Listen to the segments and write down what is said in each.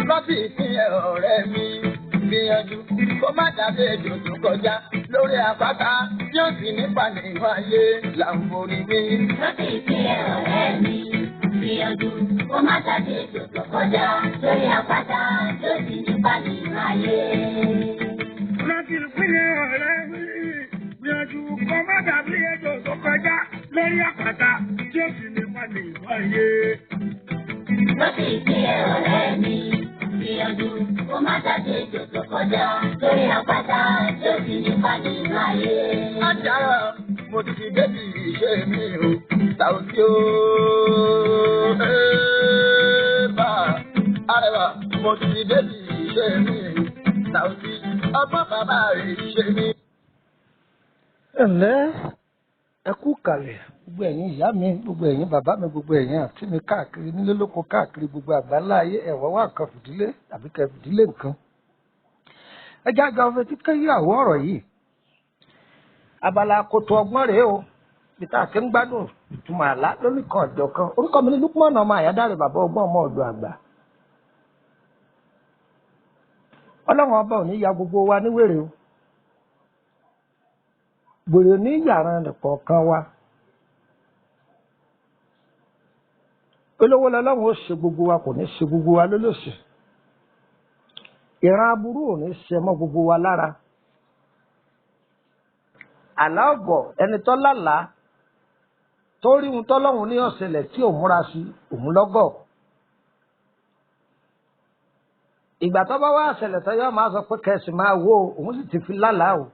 Lọ́bì ìpínlẹ̀ ọ̀rẹ́ mi gbìyànjú kó má dàbí ejò tó kọjá lórí àpáta tí ó sì nípa nínú ayé là ń borí wí. Lọ́bì ìpínlẹ̀ ọ̀rẹ́ mi gbìyànjú kó má dàbí ejò tó kọjá lórí àpáta tí ó sì nípa nínú ayé. Lọ́bì ìpínlẹ̀ ọ̀rẹ́ mi gbìyànjú kó má dàbí ejò tó kọjá lórí àpáta tí ó sì nípa nínú ayé. Lọ́bì ìpínlẹ̀ ọ̀rẹ́ mi gbìyànjú kó má dàbí ejò tó kọjá lórí àpáta tí ó sì nípa nínú ayé. Ajára mo ti fi débi ìṣe mi o, Saoty o. Bá Arẹwà mo ti fi débi ìṣe mi, Saoty ọgbọ́n bàbá rẹ̀ ṣe mi. Ẹ̀lẹ́ ẹ kú kalẹ̀ gbogbo ẹ̀yin ìyá mi gbogbo ẹ̀yin bàbá mi gbogbo ẹ̀yin àǹtí mi káàkiri nílé lóko káàkiri gbogbo àgbáńlá ayé ẹ̀wọ̀n wà kan fìdílé tàbí kẹ fìdílé nǹkan. ẹ já ga ọfẹ tí kẹyàwó ọ̀rọ̀ yìí abala kòtò ọgbọ́n rèé o peter àti ń gbádùn ìtumọ̀ àlá lónìkan ọ̀jọ̀ kan orúkọ mi ní Lukman ọmọ Àyádáre bàbá ọgbọ́n ọmọ ọ̀dọ̀ àgbà. Ọlọ́run ọba ò ní ya gbogbo wa níwèrè o gbèrè ní yàrá nìkọ̀ọ̀kan wa olówó lọ́lọ́run ó ṣe gbogbo wa kò ní ṣe gbogbo wa lólòṣì ìran aburú ò ní ṣe mọ́ gbogbo wa lára àlá ọ̀gọ̀ ẹni tó lálàá tó rí ohun tọ́lọ́run ní ọ̀sẹ̀lẹ̀ tí ò múra sí òun lọ́gọ̀ ìgbà tó bá wá àṣẹlẹ̀ tó yọ máa sọ pé kẹsì máa wò òun sì ti fi lálàá o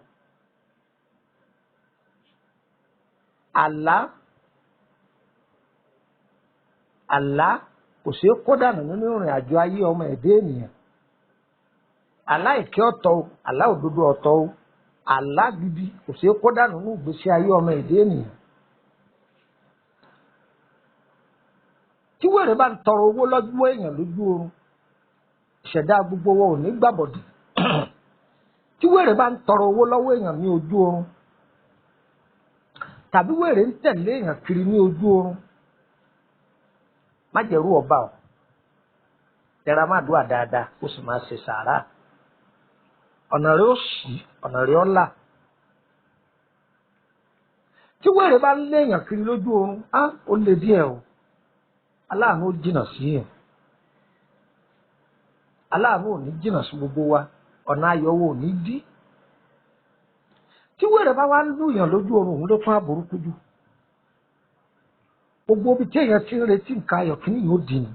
àlá kò ṣeé kó dànù nínú ìrìn àjò ayé ọmọ ẹ̀dá ènìyàn àlá ìkẹ́ ọ̀tọ̀ o àlá òdodo ọ̀tọ̀ o àlá gidi kò ṣeé kó dànù nínú ìgbésí ayé ọmọ ẹ̀dá ènìyàn. tí wèrè bá ń tọrọ owó lọ́jọ́ èèyàn lójú oorun ìṣẹ̀dá gbogbo wọn ò ní gbàbọ̀dì tí wèrè bá ń tọrọ owó lọ́wọ́ èèyàn ní ojú oorun tàbí wèrè ń tẹ̀lé èèyàn kiri ní ojú oorun má jẹ̀rú ọba o tẹra má dùn àdáadáa ó sì máa ṣe sàárà ọ̀nà rẹ̀ ó ṣí ọ̀nà rẹ̀ ó là tí wèrè bá ń lé èèyàn kiri lójú oorun ó lè díẹ̀ o aláàánú ó jìnnà sí yẹn aláàánú ò ní jìnnà sí gbogbo wa ọ̀nà ayọ̀wò ò ní dí tí wèrè bá wá ń lùyàn lójú oorun òun ló tún àbúrúkú jù gbogbo ibi tí èèyàn ti ń retí nǹkan ayọ̀ kí ni yóò dì ní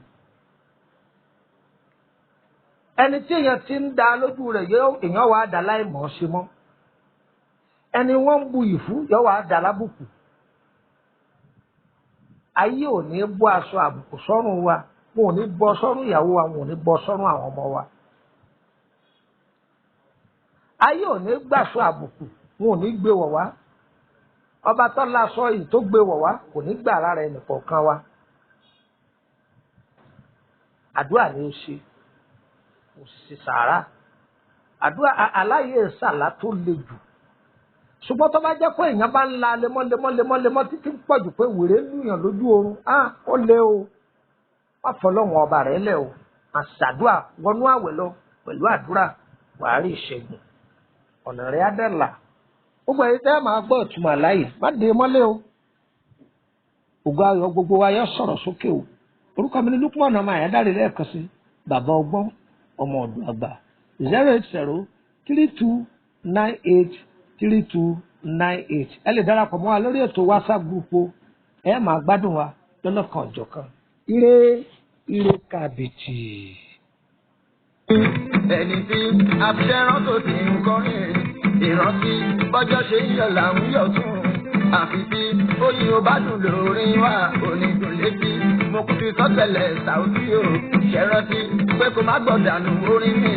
ẹni tí èèyàn ti ń da lójú rẹ̀ èèyàn wàá dà láì mọ̀ ọ́ ṣe mọ́ ẹni wọ́n ń bu ìfú yọ wàá dà lábùkù ayé ò ní bọ́ aṣọ àbùkù sọ́rùn wa wọn ò ní bọ́ sọ́rùn ìyàwó wa wọn ò ní bọ́ sọ́rùn àwọn ọmọ wa ayé ò ní gbàṣọ àbùkù wọn ò ní gbé wọ̀ wá ọba tó láṣọ yìí tó gbé wọ̀ wá kò ní gbà lára ẹnìkọ̀ọ̀kan wa àdúrà ni ó ṣe kò sì sàárà àdúrà aláyè sàlá tó le jù ṣùgbọ́n tó bá jẹ́ pé èèyàn bá ń la lemọ́lemọ́ títí pọ̀ jù pé wèrè lùyàn lójú oorun ó lé o wá fọlọ́wọ́n ọba rẹ̀ lẹ̀ o àṣàdúà wọnú àwẹ̀ lọ pẹ̀lú àdúrà wàá rí ìṣẹ́gun ọ̀nà rẹ̀ á dẹ̀ là gbogbo ẹ̀yin tẹ́ máa gbọ́ ìtumọ̀ àláyè má dé mọ́lẹ̀ o ògo ayọ̀ gbogbo wa yọ sọ̀rọ̀ sókè o orúkọ mi ni Lukman ọmọ Àyádáre lẹ́ẹ̀kan sí bàbá ọgbọ́n ọmọ ọ̀dọ̀ àgbà 08032983298 ẹ lè darapọ̀ mọ́ wa lórí ètò WhatsApp group o ẹ máa gbádùn wa lọ́lọ́kan ọ̀jọ̀kan ire kàbìtì. ẹni tí afẹ́ràn tó ti ń kọrin ìrántí bọ́jọ́ ṣe ń yọ̀ là ń yọ̀ tún àfi tí oyin ò bá dùn lórí wa onídùn létí mo kù fi sọ́tẹ̀lẹ̀ Saoty o ṣẹ́rántí pé kó má gbọ̀dànù orin mi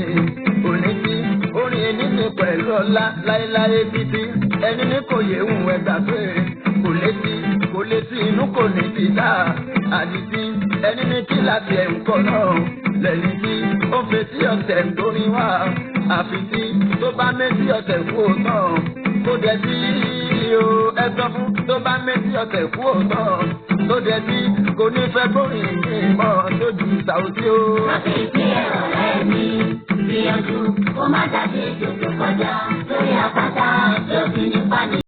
òní tí orin ẹni mi pẹ̀lú ọlá láéláé títí ẹni ní kò yé hùn ẹgbà pé kò létí kò kò lè sí inú kò ní fìdá àdìsí ẹni ní kí láti ẹ̀ ń kọ́ náà lẹ́yìn tí ó fetí ọ̀tẹ̀ ń torí wá àfi tí tó bá méjì ọ̀tẹ̀ kú òótọ́ kó dẹ̀ sí o ẹ sọ fún tó bá méjì ọ̀tẹ̀ kú òótọ́ tó dẹ̀ sí kò ní fẹ́ gbórin ìmọ̀ lójú Saoty o. Rántí ìpín ẹ̀rọ rẹ̀ mi, gbìyànjú kó má jáde jòkó